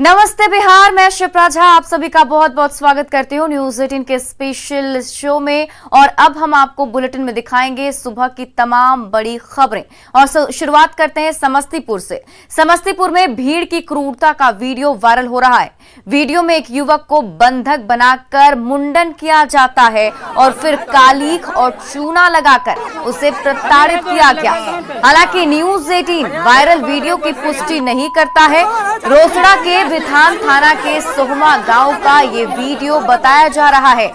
नमस्ते बिहार, मैं शिप्रा झा आप सभी का बहुत बहुत स्वागत करती हूँ न्यूज 18 के स्पेशल शो में। और अब हम आपको बुलेटिन में दिखाएंगे सुबह की तमाम बड़ी खबरें। और शुरुआत करते हैं समस्तीपुर से। समस्तीपुर में भीड़ की क्रूरता का वीडियो वायरल हो रहा है। वीडियो में एक युवक को बंधक बनाकर मुंडन किया जाता है और फिर कालीख और चूना लगाकर उसे प्रताड़ित किया गया। हालांकि न्यूज 18 वायरल वीडियो की पुष्टि नहीं करता है। रोसड़ा के बिथान थाना के सोहमा गांव का ये वीडियो बताया जा रहा है।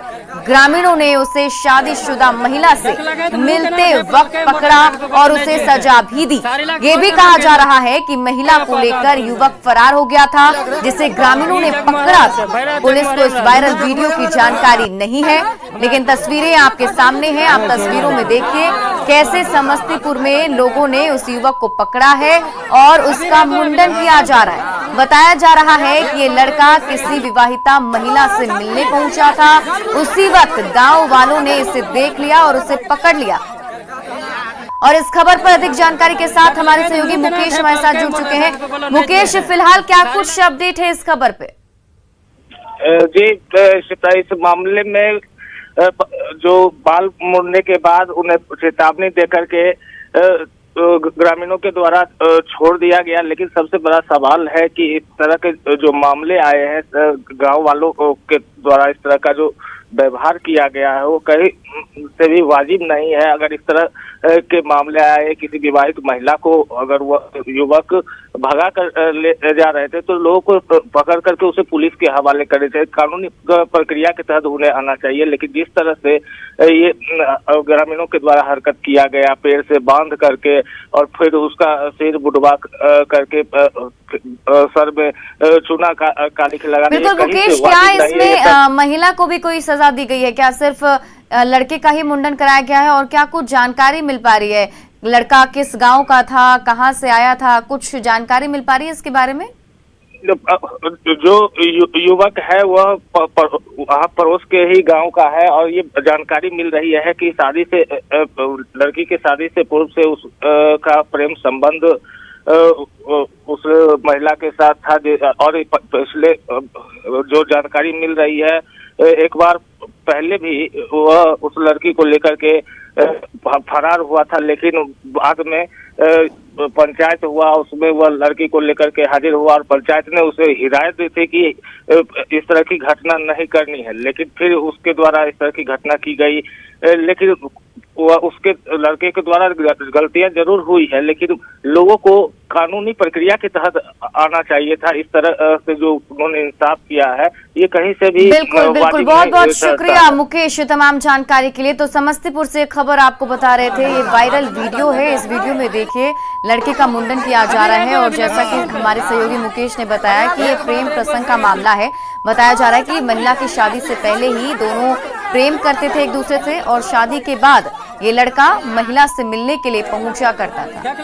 ग्रामीणों ने उसे शादीशुदा महिला से मिलते वक्त पकड़ा और उसे सजा भी दी। ये भी कहा जा रहा है कि महिला को लेकर युवक फरार हो गया था, जिसे ग्रामीणों ने पकड़ा था। पुलिस को इस वायरल वीडियो की जानकारी नहीं है, लेकिन तस्वीरें आपके सामने हैं। आप तस्वीरों में देखिए कैसे समस्तीपुर में लोगों ने उस युवक को पकड़ा है और उसका मुंडन किया जा रहा है। बताया जा रहा है कि ये लड़का किसी विवाहिता महिला से मिलने पहुंचा था। उसी वक्त गांव वालों ने इसे देख लिया और उसे पकड़ लिया। और इस खबर पर अधिक जानकारी के साथ हमारे सहयोगी मुकेश हमारे साथ जुड़ चुके हैं। मुकेश, फिलहाल क्या कुछ अपडेट है इस खबर पे? जी, इस मामले में जो बाल मुड़ने के बाद उन्हें चेतावनी देकर के ग्रामीणों के द्वारा छोड़ दिया गया। लेकिन सबसे बड़ा सवाल है कि इस तरह के जो मामले आए हैं गांव वालों के द्वारा, इस तरह का जो व्यवहार किया गया है वो कहीं से भी वाजिब नहीं है। अगर इस तरह के मामले आए, किसी विवाहित महिला को अगर वह युवक भगा कर ले जा रहे थे तो लोगों को पकड़ करके उसे पुलिस के हवाले करने चाहिए। कानूनी प्रक्रिया के तहत उन्हें आना चाहिए। लेकिन जिस तरह से ये ग्रामीणों के द्वारा हरकत किया गया, पेड़ से बांध करके और फिर उसका सिर बुडवा करके सर में चूना कालिख लगाने। बिल्कुल मुकेश, क्या इसमें महिला को भी कोई सजा दी गई है? क्या सिर्फ लड़के का ही मुंडन कराया गया है और क्या कुछ जानकारी मिल पा रही है? लड़का किस गांव का था, कहां से आया था, कुछ जानकारी मिल पा रही है इसके बारे में? जो युवक है वह वहाँ पड़ोस के ही गांव का है और ये जानकारी मिल रही है कि शादी से लड़की के शादी से पूर्व से उस का प्रेम संबंध उस महिला के साथ था। और पिछले जो जानकारी मिल रही है, एक बार पहले भी वह उस लड़की को लेकर के फरार हुआ था। लेकिन बाद में पंचायत हुआ, उसमें वह लड़की को लेकर के हाजिर हुआ और पंचायत ने उसे हिदायत दी थी कि इस तरह की घटना नहीं करनी है। लेकिन फिर उसके द्वारा इस तरह की घटना की गई। लेकिन वह उसके लड़के के द्वारा गलतियां जरूर हुई है, लेकिन लोगों को कानूनी प्रक्रिया के तहत आना चाहिए था। इस तरह से जो उन्होंने इंसाफ किया है ये कहीं से भी बिल्कुल बहुत बहुत शुक्रिया मुकेश तमाम जानकारी के लिए। तो समस्तीपुर से खबर आपको बता रहे थे, ये वायरल वीडियो है। इस वीडियो में देखिए लड़के का मुंडन किया जा रहा है और जैसा कि हमारे सहयोगी मुकेश ने बताया कि ये प्रेम प्रसंग का मामला है। बताया जा रहा है कि महिला की शादी से पहले ही दोनों प्रेम करते थे एक दूसरे से और शादी के बाद ये लड़का महिला से मिलने के लिए पहुंचा करता था।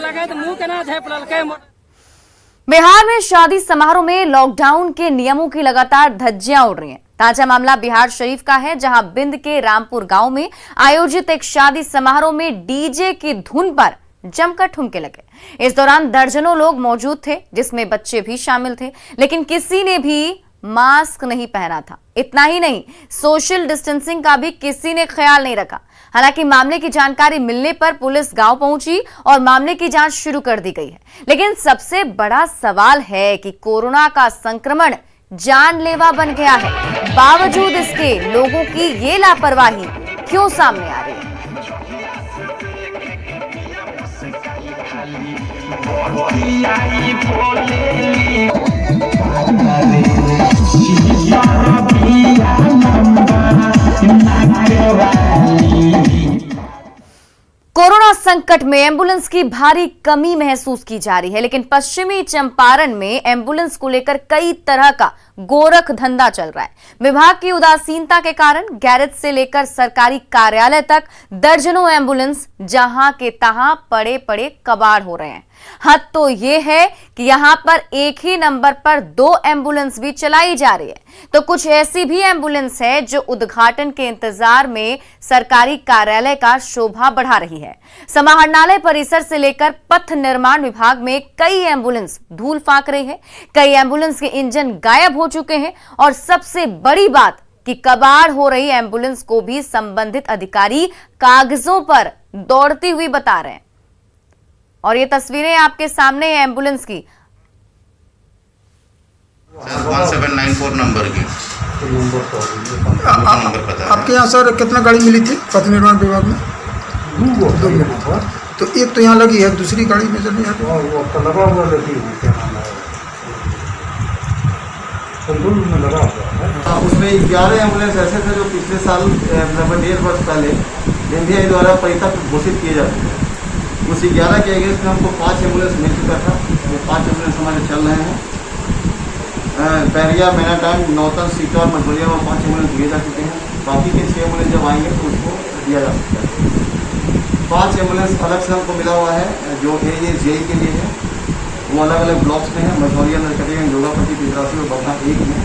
बिहार में शादी समारोह में लॉकडाउन के नियमों की लगातार धज्जियां उड़ रही हैं। ताजा मामला बिहार शरीफ का है, जहां बिंद के रामपुर गांव में आयोजित एक शादी समारोह में डीजे की धुन पर जमकर ठुमके लगे। इस दौरान दर्जनों लोग मौजूद थे, जिसमें बच्चे भी शामिल थे। लेकिन किसी ने भी मास्क नहीं पहना था। इतना ही नहीं, सोशल डिस्टेंसिंग का भी किसी ने ख्याल नहीं रखा। हालांकि मामले की जानकारी मिलने पर पुलिस गांव पहुंची और मामले की जांच शुरू कर दी गई है। लेकिन सबसे बड़ा सवाल है कि कोरोना का संक्रमण जानलेवा बन गया है, बावजूद इसके लोगों की ये लापरवाही क्यों सामने आ रही है? कोरोना संकट में एम्बुलेंस की भारी कमी महसूस की जा रही है। लेकिन पश्चिमी चंपारण में एम्बुलेंस को लेकर कई तरह का गोरख धंधा चल रहा है। विभाग की उदासीनता के कारण गैरेज से लेकर सरकारी कार्यालय तक दर्जनों एम्बुलेंस जहां के तहां पड़े पड़े कबाड़ हो रहे हैं। हद तो ये है कि यहां पर एक ही नंबर पर 2 एम्बुलेंस भी चलाई जा रही है, तो कुछ ऐसी भी एम्बुलेंस है जो उद्घाटन के इंतजार में सरकारी कार्यालय का शोभा बढ़ा रही है। समाहरणालय परिसर से लेकर पथ निर्माण विभाग में कई एम्बुलेंस धूल फांक रही है, कई एम्बुलेंस के इंजन गायब हो चुके हैं और सबसे बड़ी बात कि कबाड़ हो रही एम्बुलेंस को भी संबंधित अधिकारी कागजों पर दौड़ती हुई बता रहे हैं। और ये तस्वीरें आपके सामने है एम्बुलेंस की। 1794 नंबर की नंबर पता है। आपके यहाँ सर कितना गाड़ी मिली थी पथ निर्माण विभाग में? 2 मिली। तो एक तो यहाँ लगी है, दूसरी गाड़ी में चल रही है लगा हुआ में लगा हुआ। उसमें 11 एम्बुलेंस ऐसे थे जो पिछले साल लगभग 1.5 वर्ष पहले एनडीआई द्वारा परित्यक्त घोषित किए जाते थे। उस 11 के अगेंस्ट में हमको 5 एम्बुलेंस मिल चुका था। वो 5 एम्बुलेंस हमारे चल रहे हैं। बैरिया, मैना टाइम, नौतन, सीटा और मधुलिया में 5 एम्बुलेंस दिए जा चुके हैं। बाकी के 6 एम्बुलेंस जब आएंगे तो उसको दिया जा सकता है। 5 एम्बुलेंस अलग से हमको मिला हुआ है जो AAJ के लिए है। वो अलग अलग ब्लॉक्स में है। मधुलिया, नरकटिया, जोगापट्टी, पिपरासी और बगहा 1 में।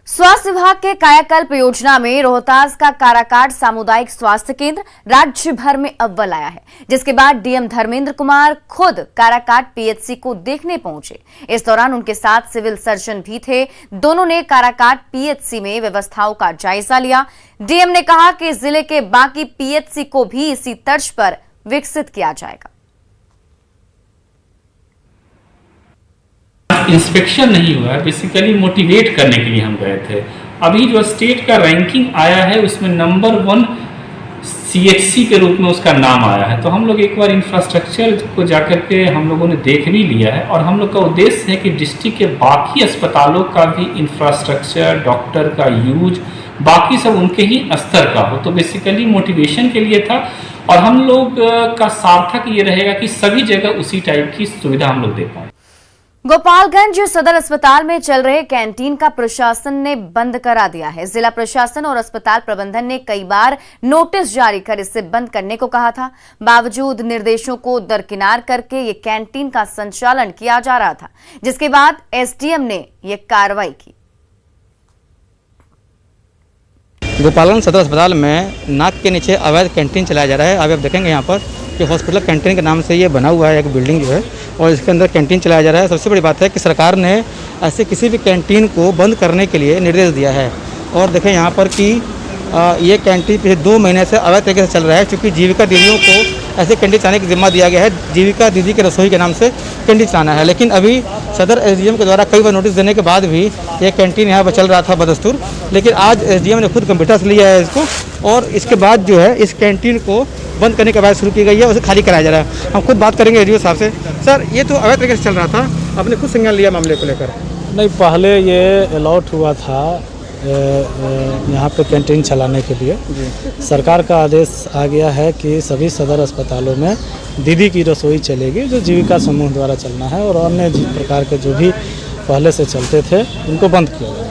स्वास्थ्य विभाग के कायाकल्प योजना में रोहतास का काराकाट सामुदायिक स्वास्थ्य केंद्र राज्य भर में अव्वल आया है, जिसके बाद डीएम धर्मेंद्र कुमार खुद काराकाट PHC को देखने पहुंचे। इस दौरान उनके साथ सिविल सर्जन भी थे। दोनों ने काराकाट PHC में व्यवस्थाओं का जायजा लिया। डीएम ने कहा कि जिले के बाकी PHC को भी इसी तर्ज पर विकसित किया जाएगा। इंस्पेक्शन नहीं हुआ है, बेसिकली मोटिवेट करने के लिए हम गए थे। अभी जो स्टेट का रैंकिंग आया है उसमें नंबर 1 CHC के रूप में उसका नाम आया है। तो हम लोग एक बार इंफ्रास्ट्रक्चर को जाकर के हम लोगों ने देख भी लिया है और हम लोग का उद्देश्य है कि डिस्ट्रिक्ट के बाकी अस्पतालों का भी इंफ्रास्ट्रक्चर, डॉक्टर का यूज, बाकी सब उनके ही स्तर का हो। तो बेसिकली मोटिवेशन के लिए था और हम लोग का सार्थक ये रहेगा कि सभी जगह उसी टाइप की सुविधा हम लोग दे पाएँ। गोपालगंज सदर अस्पताल में चल रहे कैंटीन का प्रशासन ने बंद करा दिया है। जिला प्रशासन और अस्पताल प्रबंधन ने कई बार नोटिस जारी कर इसे बंद करने को कहा था। बावजूद निर्देशों को दरकिनार करके ये कैंटीन का संचालन किया जा रहा था, जिसके बाद एसडीएम ने ये कार्रवाई की। गोपालगंज सदर अस्पताल में नाक के नीचे अवैध कैंटीन चलाया जा रहा है। अभी आप देखेंगे यहाँ पर कि हॉस्पिटल कैंटीन के नाम से ये बना हुआ है एक बिल्डिंग जो है और इसके अंदर कैंटीन चलाया जा रहा है। सबसे बड़ी बात है कि सरकार ने ऐसे किसी भी कैंटीन को बंद करने के लिए निर्देश दिया है। और देखें यहाँ पर कि ये कैंटीन पिछले 2 महीने से अवैध तरीके से चल रहा है, क्योंकि जीविका दीदियों को ऐसे कैंटीन चलाने की जिम्मा दिया गया है। जीविका दीदी की रसोई के नाम से कैंटीन चलाना है, लेकिन अभी सदर एसडीएम के द्वारा कई बार नोटिस देने के बाद भी ये कैंटीन यहाँ पर चल रहा था बदस्तूर। लेकिन आज एसडीएम ने खुद कंप्यूटर से लिया है इसको और इसके बाद जो है इस कैंटीन को बंद करने की बात शुरू की गई है, उसे खाली कराया जा रहा है। हम खुद बात करेंगे एसडीओ साहब से। सर, ये तो अवैध तरीके से चल रहा था, आपने खुद संज्ञान लिया मामले को लेकर? नहीं, पहले ये अलॉट हुआ था यहाँ पे कैंटीन चलाने के लिए। सरकार का आदेश आ गया है कि सभी सदर अस्पतालों में दीदी की रसोई चलेगी, जो जीविका समूह द्वारा चलना है, और अन्य प्रकार के जो भी पहले से चलते थे उनको बंद किया गया।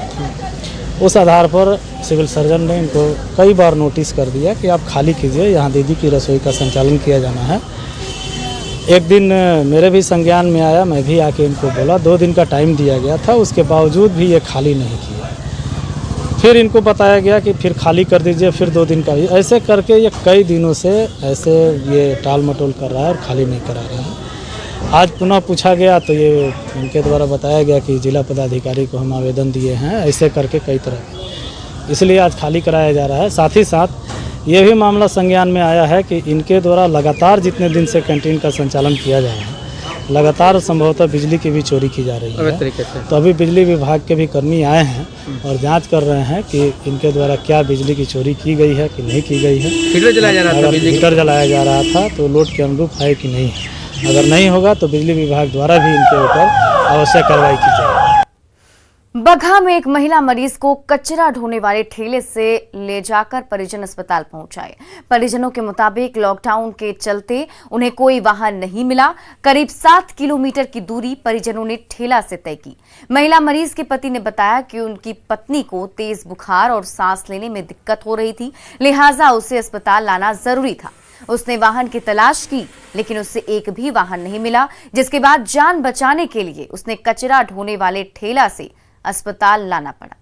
उस आधार पर सिविल सर्जन ने इनको कई बार नोटिस कर दिया कि आप खाली कीजिए, यहाँ दीदी की रसोई का संचालन किया जाना है। एक दिन मेरे भी संज्ञान में आया, मैं भी आके इनको बोला, 2 दिन का टाइम दिया गया था, उसके बावजूद भी ये खाली नहीं किया। फिर इनको बताया गया कि फिर खाली कर दीजिए, फिर 2 दिन का भी, ऐसे करके ये कई दिनों से ऐसे ये टाल मटोल कर रहा है और खाली नहीं करा रहा है। आज पुनः पूछा गया तो ये इनके द्वारा बताया गया कि जिला पदाधिकारी को हम आवेदन दिए हैं, ऐसे करके कई तरह, इसलिए आज खाली कराया जा रहा है। साथ ही साथ ये भी मामला संज्ञान में आया है कि इनके द्वारा लगातार जितने दिन से कैंटीन का संचालन किया जा रहा है, लगातार संभवतः बिजली की भी चोरी की जा रही है। तो अभी बिजली विभाग के भी कर्मी आए हैं और जांच कर रहे हैं कि इनके द्वारा क्या बिजली की चोरी की गई है कि नहीं की गई है। हीटर जलाया जा रहा था, हीटर जलाया जा रहा था तो लोड के अनुरूप है कि नहीं है। अगर नहीं होगा तो बिजली विभाग द्वारा भी इनके ऊपर आवश्यक कार्रवाई की जाएगी। बगहा में एक महिला मरीज को कचरा ढोने वाले ठेले से ले जाकर परिजन अस्पताल पहुंचाए। परिजनों के मुताबिक लॉकडाउन के चलते उन्हें कोई वाहन नहीं मिला। करीब 7 किलोमीटर की दूरी परिजनों ने ठेला से तय की। महिला मरीज के पति ने बताया कि उनकी पत्नी को तेज बुखार और सांस लेने में दिक्कत हो रही थी, लिहाजा उसे अस्पताल लाना जरूरी था। उसने वाहन की तलाश की, लेकिन उससे एक भी वाहन नहीं मिला, जिसके बाद जान बचाने के लिए उसने कचरा ढोने वाले ठेला से अस्पताल लाना पड़ा।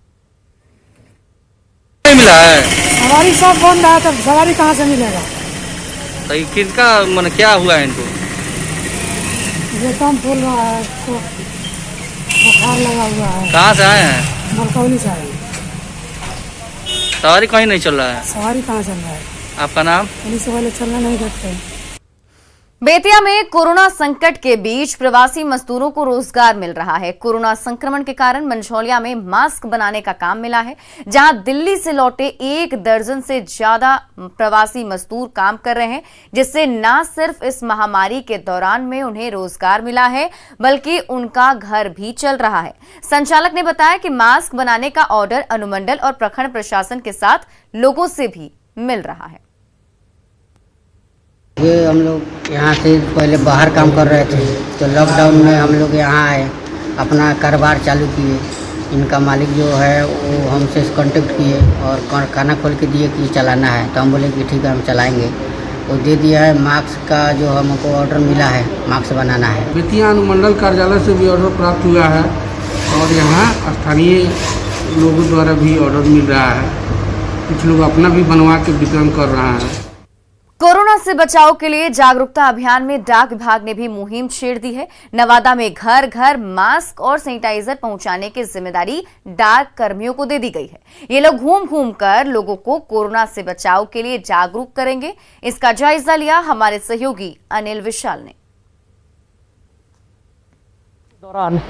नहीं मिला है, सवारी सब बंद है, तो सवारी कहाँ से मिलेगा? तो ये किसका मन क्या हुआ है इनको? ये कम फूल रहा है, तो बुखार लगा हुआ है। कहाँ से आए हैं? मरकौली से आए। सवारी कहीं नहीं चल रहा है। सवारी कहाँ चल रहा है? आपका नाम? पुलिस वाले चलना नहीं देते। बेतिया में कोरोना संकट के बीच प्रवासी मजदूरों को रोजगार मिल रहा है। कोरोना संक्रमण के कारण मंझौलिया में मास्क बनाने का काम मिला है, जहां दिल्ली से लौटे 1 दर्जन से ज्यादा प्रवासी मजदूर काम कर रहे हैं, जिससे न सिर्फ इस महामारी के दौरान में उन्हें रोजगार मिला है, बल्कि उनका घर भी चल रहा है। संचालक ने बताया कि मास्क बनाने का ऑर्डर अनुमंडल और प्रखंड प्रशासन के साथ लोगों से भी मिल रहा है। ये हम लोग यहाँ से पहले बाहर काम कर रहे थे, तो लॉकडाउन में हम लोग यहाँ आए, अपना कारोबार चालू किए। इनका मालिक जो है वो हमसे कांटेक्ट किए और खाना खोल के दिए कि चलाना है, तो हम बोले कि ठीक है हम चलाएंगे। वो दे दिया है। मास्क का जो हमको ऑर्डर मिला है, मास्क बनाना है। बेतिया अनुमंडल कार्यालय से भी ऑर्डर प्राप्त हुआ है और यहाँ स्थानीय लोगों द्वारा भी ऑर्डर मिल रहा है। कुछ लोग अपना भी बनवा के वितरण कर रहा है। कोरोना से बचाव के लिए जागरूकता अभियान में डाक विभाग ने भी मुहिम छेड़ दी है। नवादा में घर घर मास्क और सैनिटाइजर पहुंचाने की जिम्मेदारी डाक कर्मियों को दे दी गई है। ये लोग घूम घूम कर लोगों को कोरोना से बचाव के लिए जागरूक करेंगे। इसका जायजा लिया हमारे सहयोगी अनिल विशाल ने। दौरान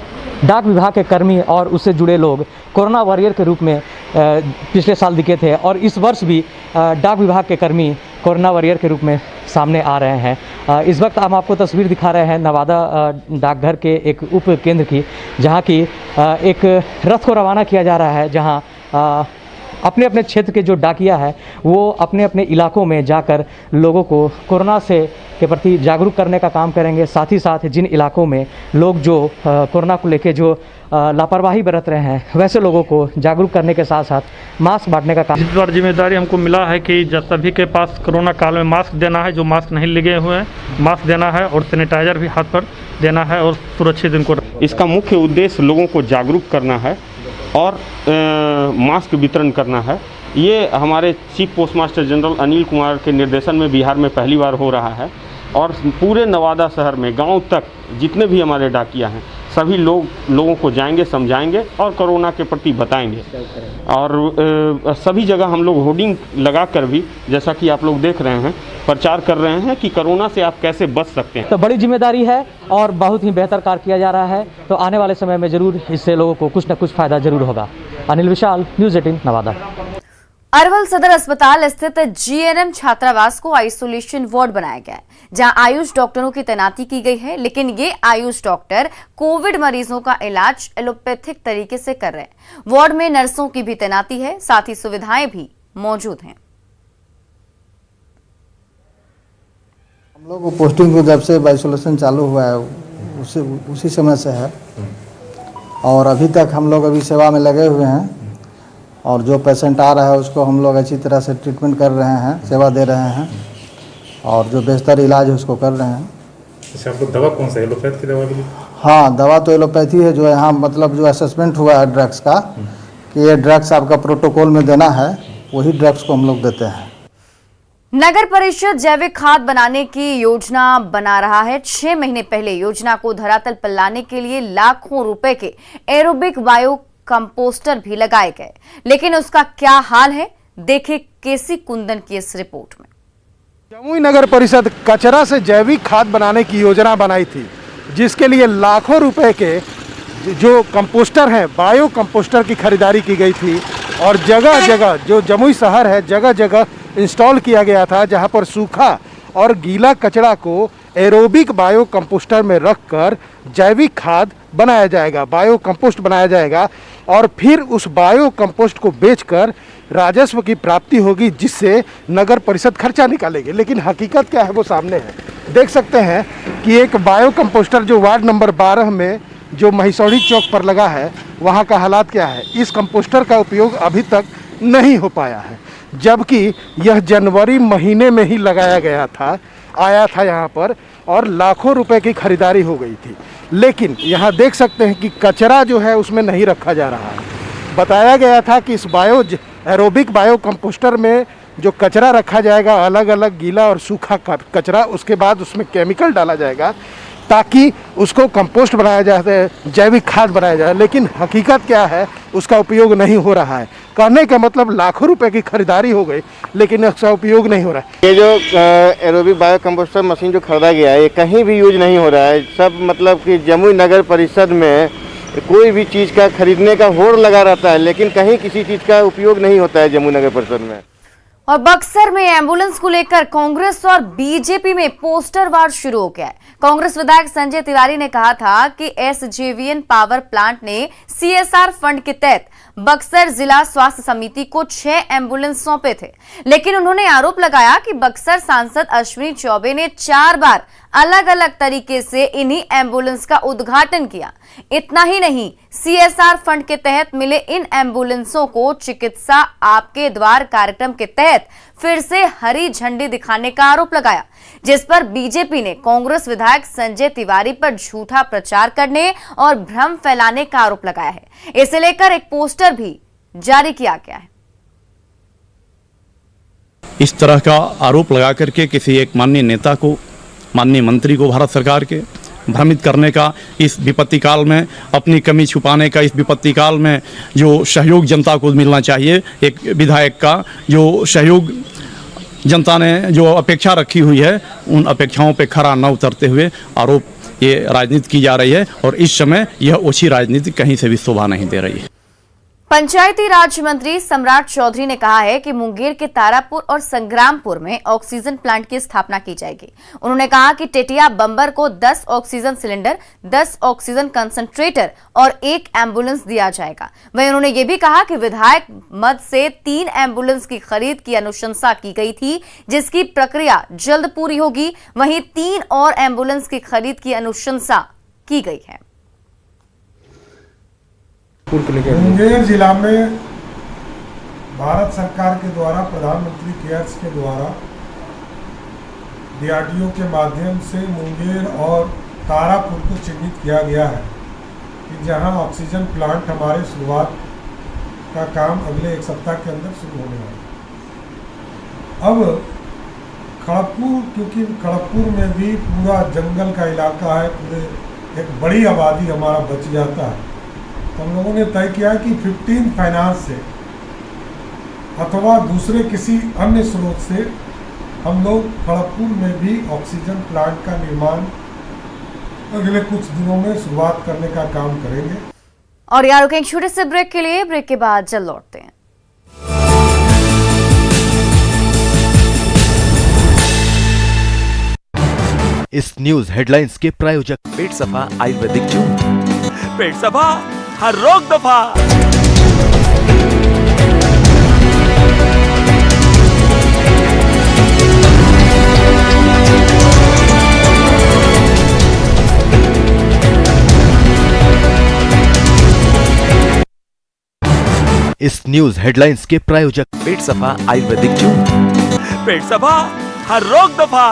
डाक विभाग के कर्मी और उससे जुड़े लोग कोरोना वॉरियर के रूप में पिछले साल दिखे थे और इस वर्ष भी डाक विभाग के कर्मी कोरोना वॉरियर के रूप में सामने आ रहे हैं। इस वक्त हम आपको तस्वीर दिखा रहे हैं नवादा डाकघर के एक उप केंद्र की, जहां की एक रथ को रवाना किया जा रहा है, जहां अपने अपने क्षेत्र के जो डाकिया है वो अपने अपने इलाकों में जाकर लोगों को कोरोना से के प्रति जागरूक करने का काम करेंगे। साथ ही साथ जिन इलाकों में लोग जो कोरोना को लेकर जो लापरवाही बरत रहे हैं, वैसे लोगों को जागरूक करने के साथ साथ मास्क बांटने का काम। इस बार जिम्मेदारी हमको मिला है कि जब सभी के पास कोरोना काल में मास्क देना है, जो मास्क नहीं लगे हुए हैं मास्क देना है और सैनिटाइजर भी हाथ पर देना है और सुरक्षित इनको। इसका मुख्य उद्देश्य लोगों को जागरूक करना है और मास्क वितरण करना है। ये हमारे chief post master general Anil Kumar के निर्देशन में बिहार में पहली बार हो रहा है और पूरे नवादा शहर में गांव तक जितने भी हमारे डाकिया हैं सभी लोगों को जाएंगे, समझाएंगे और कोरोना के प्रति बताएंगे। और सभी जगह हम लोग होर्डिंग लगाकर भी, जैसा कि आप लोग देख रहे हैं, प्रचार कर रहे हैं कि कोरोना से आप कैसे बच सकते हैं। तो बड़ी जिम्मेदारी है और बहुत ही बेहतर कार्य किया जा रहा है, तो आने वाले समय में जरूर इससे लोगों को कुछ न कुछ फायदा जरूर होगा। अनिल विशाल, न्यूज़ 18 नवादा। अरवल सदर अस्पताल स्थित जीएनएम छात्रावास को आइसोलेशन वार्ड बनाया गया है, जहां आयुष डॉक्टरों की तैनाती की गई है। लेकिन ये आयुष डॉक्टर कोविड मरीजों का इलाज एलोपैथिक तरीके से कर रहे हैं। वार्ड में नर्सों की भी तैनाती है, साथ ही सुविधाएं भी मौजूद हैं। हम लोग पोस्टिंग को जब से आइसोलेशन चालू हुआ है उसी समय से है और अभी तक हम लोग अभी सेवा में लगे हुए हैं और जो पेशेंट आ रहा है उसको हम लोग अच्छी तरह से ट्रीटमेंट कर रहे हैं, सेवा दे रहे हैं और जो बेहतर इलाज है उसको कर रहे हैं। अच्छा, आप लोग दवा कौन सा एलोपैथ की दवा ली? हाँ, दवा तो एलोपैथी है। जो यहाँ मतलब जो असेसमेंट हुआ है ड्रग्स का कि ये ड्रग्स आपका प्रोटोकॉल में देना है, वही ड्रग्स को हम लोग देते हैं। नगर परिषद जैविक खाद बनाने की योजना बना रहा है। 6 महीने पहले योजना को धरातल पर लाने के लिए लाखों रुपए के एरोबिक बायो कंपोस्टर भी लगाए गए, लेकिन उसका क्या हाल है, देखें केसी कुंदन की इस रिपोर्ट में। जमुई नगर परिषद कचरा से जैविक खाद बनाने की योजना बनाई थी, जिसके लिए लाखों रुपए के जो कंपोस्टर हैं, बायो कंपोस्टर की खरीदारी की गई थी और जगह जगह जो जमुई शहर है जगह जगह इंस्टॉल किया गया था, जहां पर सूखा और गीला कचरा को एरोबिक बायो कंपोस्टर में रखकर जैविक खाद बनाया जाएगा, बायो कंपोस्ट बनाया जाएगा और फिर उस बायो कंपोस्ट को बेचकर राजस्व की प्राप्ति होगी, जिससे नगर परिषद खर्चा निकालेगी। लेकिन हकीकत क्या है वो सामने है। देख सकते हैं कि एक बायो कंपोस्टर जो वार्ड नंबर 12 में जो महिसौड़ी चौक पर लगा है, वहाँ का हालात क्या है। इस कंपोस्टर का उपयोग अभी तक नहीं हो पाया है, जबकि यह जनवरी महीने में ही लगाया गया था, आया था यहाँ पर और लाखों रुपए की खरीदारी हो गई थी। लेकिन यहाँ देख सकते हैं कि कचरा जो है उसमें नहीं रखा जा रहा है। बताया गया था कि इस एरोबिक बायो कंपोस्टर में जो कचरा रखा जाएगा, अलग अलग गीला और सूखा कचरा, उसके बाद उसमें केमिकल डाला जाएगा ताकि उसको कंपोस्ट बनाया जाए, जैविक खाद बनाया जाए। लेकिन हकीकत क्या है, उसका उपयोग नहीं हो रहा है। कहने का मतलब लाखों रुपए की खरीदारी हो गई, लेकिन उसका उपयोग नहीं हो रहा है। ये जो एरोबिक बायो कंपोस्टर मशीन जो खरीदा गया है, ये कहीं भी यूज नहीं हो रहा है। सब मतलब कि जमुई नगर परिषद में कोई भी चीज़ का खरीदने का होड़ लगा रहता है, लेकिन कहीं किसी चीज़ का उपयोग नहीं होता है जमुई नगर परिषद में। और बक्सर में एम्बुलेंस को लेकर कांग्रेस और बीजेपी में पोस्टर वार शुरू हो गया है। कांग्रेस विधायक संजय तिवारी ने कहा था कि एसजेवीएन पावर प्लांट ने सीएसआर फंड के तहत बक्सर जिला स्वास्थ्य समिति को 6 एम्बुलेंस सौंपे थे, लेकिन उन्होंने आरोप लगाया कि बक्सर सांसद अश्विनी चौबे ने 4 बार अलग अलग तरीके से इन्हीं एम्बुलेंस का उद्घाटन किया। इतना ही नहीं, सीएसआर फंड के तहत मिले इन एम्बुलेंसों को चिकित्सा आपके द्वार कार्यक्रम के तहत फिर से हरी झंडी दिखाने का आरोप लगाया, जिस पर बीजेपी ने कांग्रेस विधायक संजय तिवारी पर झूठा प्रचार करने और भ्रम फैलाने का आरोप लगाया है। इसे लेकर एक पोस्टर भी जारी किया गया है। इस तरह का आरोप लगा करके किसी एक माननीय नेता को, माननीय मंत्री को भारत सरकार के भ्रमित करने का, इस विपत्ति काल में अपनी कमी छुपाने का, इस विपत्ति काल में जो सहयोग जनता को मिलना चाहिए, एक विधायक का जो सहयोग जनता ने जो अपेक्षा रखी हुई है, उन अपेक्षाओं पे खरा न उतरते हुए आरोप ये राजनीति की जा रही है और इस समय यह ओछी राजनीति कहीं से भी शोभा नहीं दे रही है। पंचायती राज मंत्री सम्राट चौधरी ने कहा है कि मुंगेर के तारापुर और संग्रामपुर में ऑक्सीजन प्लांट की स्थापना की जाएगी। उन्होंने कहा कि टेटिया बम्बर को 10 ऑक्सीजन सिलेंडर, 10 ऑक्सीजन कंसंट्रेटर और 1 एम्बुलेंस दिया जाएगा। वहीं उन्होंने ये भी कहा कि विधायक मद से 3 एम्बुलेंस की खरीद की अनुशंसा की गई थी, जिसकी प्रक्रिया जल्द पूरी होगी। वहीं 3 और एम्बुलेंस की खरीद की अनुशंसा की गई है। मुंगेर जिला में भारत सरकार के द्वारा प्रधानमंत्री केयर्स के द्वारा डीआरडीओ के माध्यम से मुंगेर और तारापुर को चिन्हित किया गया है कि जहां ऑक्सीजन प्लांट हमारे शुरुआत का काम अगले 1 सप्ताह के अंदर शुरू होने वाला है। अब खड़गपुर, क्योंकि खड़गपुर में भी पूरा जंगल का इलाका है, पूरे एक बड़ी आबादी हमारा बच जाता है, हम लोगों ने तय किया कि 15 फाइनेंस से अथवा दूसरे किसी अन्य स्रोत से हम लोग खड़गपुर में भी ऑक्सीजन प्लांट का निर्माण अगले कुछ दिनों में शुरुआत करने का काम करेंगे। और यार रुकें छोटे से ब्रेक के लिए, ब्रेक के बाद जल्द लौटते हैं। इस न्यूज हेडलाइंस के प्रायोजक पेट सफा आयुर्वेदिक चूर्ण। पेट सफा हर रोग दफा। इस न्यूज हेडलाइंस के प्रायोजक पेट सफा आयुर्वेदिक चूर्ण। पेट सफा हर रोग दफा।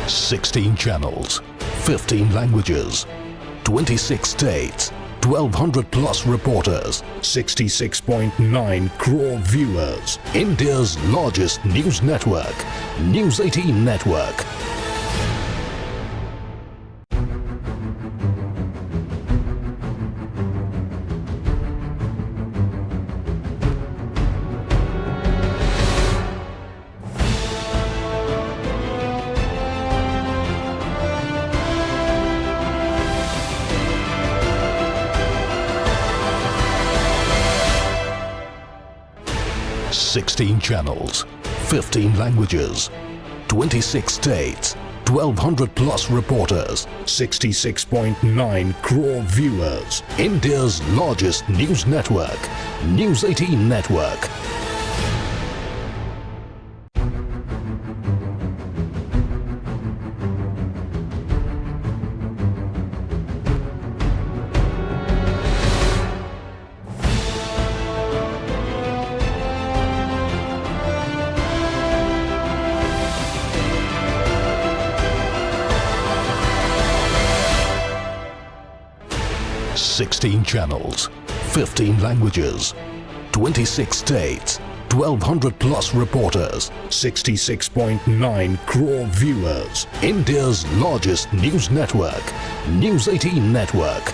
$16 channels, 15 languages, 26 states, 1,200 plus reporters, 66.9 crore viewers. India's largest news network, News 18 Network. 16 channels, 15 languages, 26 states, 1200 plus reporters, 66.9 crore viewers. India's largest news network, News 18 Network. Sixteen channels, 15 languages, 26 states, 1200 plus reporters, 66.9 crore viewers. India's largest news network, News 18 Network.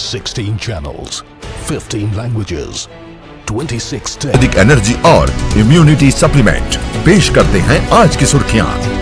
Sixteen channels, 15 languages, 26 states. अधिक energy और immunity supplement पेश करते हैं आज की सुर्खियां।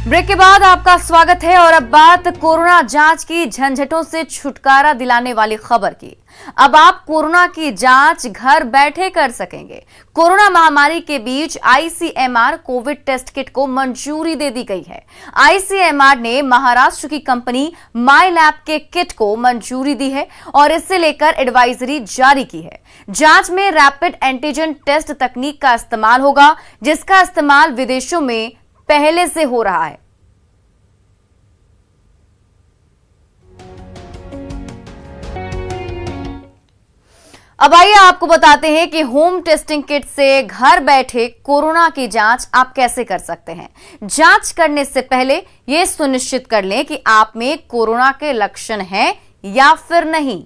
Break के बाद आपका स्वागत है और अब बात कोरोना जांच की झंझटों से छुटकारा दिलाने वाली खबर की। अब आप कोरोना की जांच घर बैठे कर सकेंगे। कोरोना महामारी के बीच आईसीएमआर कोविड टेस्ट किट को मंजूरी दे दी गई है। आईसीएमआर ने महाराष्ट्र की कंपनी माई लैब के किट को मंजूरी दी है और इससे लेकर एडवाइजरी जारी की है। जांच में रैपिड एंटीजन टेस्ट तकनीक का इस्तेमाल होगा, जिसका इस्तेमाल विदेशों में पहले से हो रहा है। अब आइए आपको बताते हैं कि होम टेस्टिंग किट से घर बैठे कोरोना की जांच आप कैसे कर सकते हैं। जांच करने से पहले यह सुनिश्चित कर लें कि आप में कोरोना के लक्षण हैं या फिर नहीं।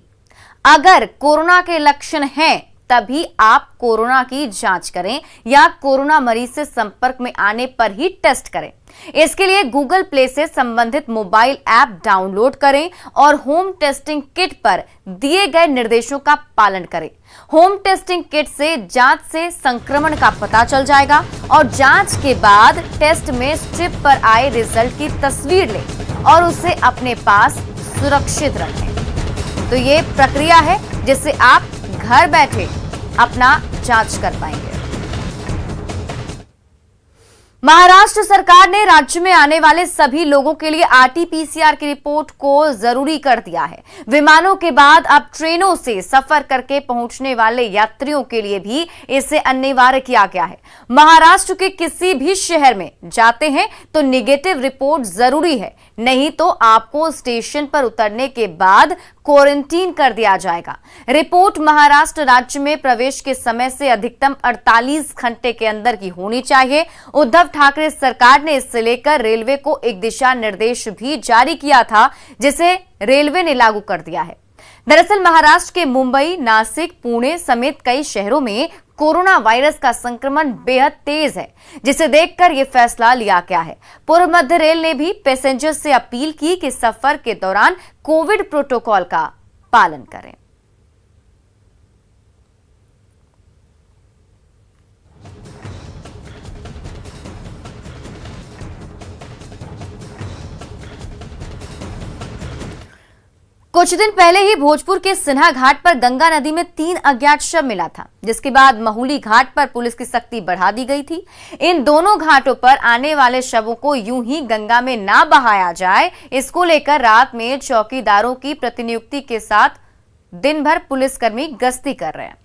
अगर कोरोना के लक्षण हैं तभी आप कोरोना की जांच करें या कोरोना मरीज से संपर्क में आने पर ही टेस्ट करें। इसके लिए गूगल प्ले से संबंधित मोबाइल ऐप डाउनलोड करें और होम टेस्टिंग किट पर दिए गए निर्देशों का पालन करें। होम टेस्टिंग किट से जांच से संक्रमण का पता चल जाएगा और जांच के बाद टेस्ट में स्ट्रिप पर आए रिजल्ट की तस्वीर लें और उसे अपने पास सुरक्षित रखें। तो ये प्रक्रिया है जिससे आप घर बैठे अपना जांच कर पाएंगे। महाराष्ट्र सरकार ने राज्य में आने वाले सभी लोगों के लिए आरटी-पीसीआर की रिपोर्ट को जरूरी कर दिया है। विमानों के बाद अब ट्रेनों से सफर करके पहुंचने वाले यात्रियों के लिए भी इसे अनिवार्य किया गया है। महाराष्ट्र के किसी भी शहर में जाते हैं तो नेगेटिव रिपोर्ट जरूरी है, नहीं तो आपको स्टेशन पर उतरने के बाद क्वारंटीन कर दिया जाएगा। रिपोर्ट महाराष्ट्र राज्य में प्रवेश के समय से अधिकतम 48 घंटे के अंदर की होनी चाहिए। उद्धव ठाकरे सरकार ने इससे लेकर रेलवे को एक दिशा निर्देश भी जारी किया था, जिसे रेलवे ने लागू कर दिया है। दरअसल महाराष्ट्र के मुंबई, नासिक, पुणे समेत कई शहरों में कोरोना वायरस का संक्रमण बेहद तेज है, जिसे देखकर यह फैसला लिया गया है। पूर्व मध्य रेल ने भी पैसेंजर से अपील की कि सफर के दौरान कोविड प्रोटोकॉल का पालन करें। कुछ दिन पहले ही भोजपुर के सिन्हा घाट पर गंगा नदी में 3 अज्ञात शव मिला था, जिसके बाद महुली घाट पर पुलिस की सख्ती बढ़ा दी गई थी। इन दोनों घाटों पर आने वाले शवों को यूं ही गंगा में ना बहाया जाए, इसको लेकर रात में चौकीदारों की प्रतिनियुक्ति के साथ दिन भर पुलिसकर्मी गश्ती कर रहे हैं।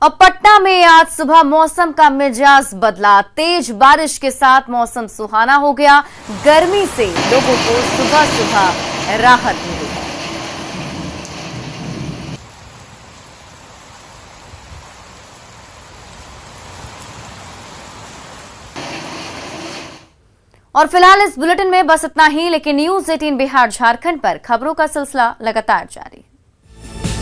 और पटना में आज सुबह मौसम का मिजाज बदला। तेज बारिश के साथ मौसम सुहाना हो गया। गर्मी से लोगों को सुबह सुबह राहत मिली है। और फिलहाल इस बुलेटिन में बस इतना ही, लेकिन न्यूज़ 18 बिहार झारखंड पर खबरों का सिलसिला लगातार जारी।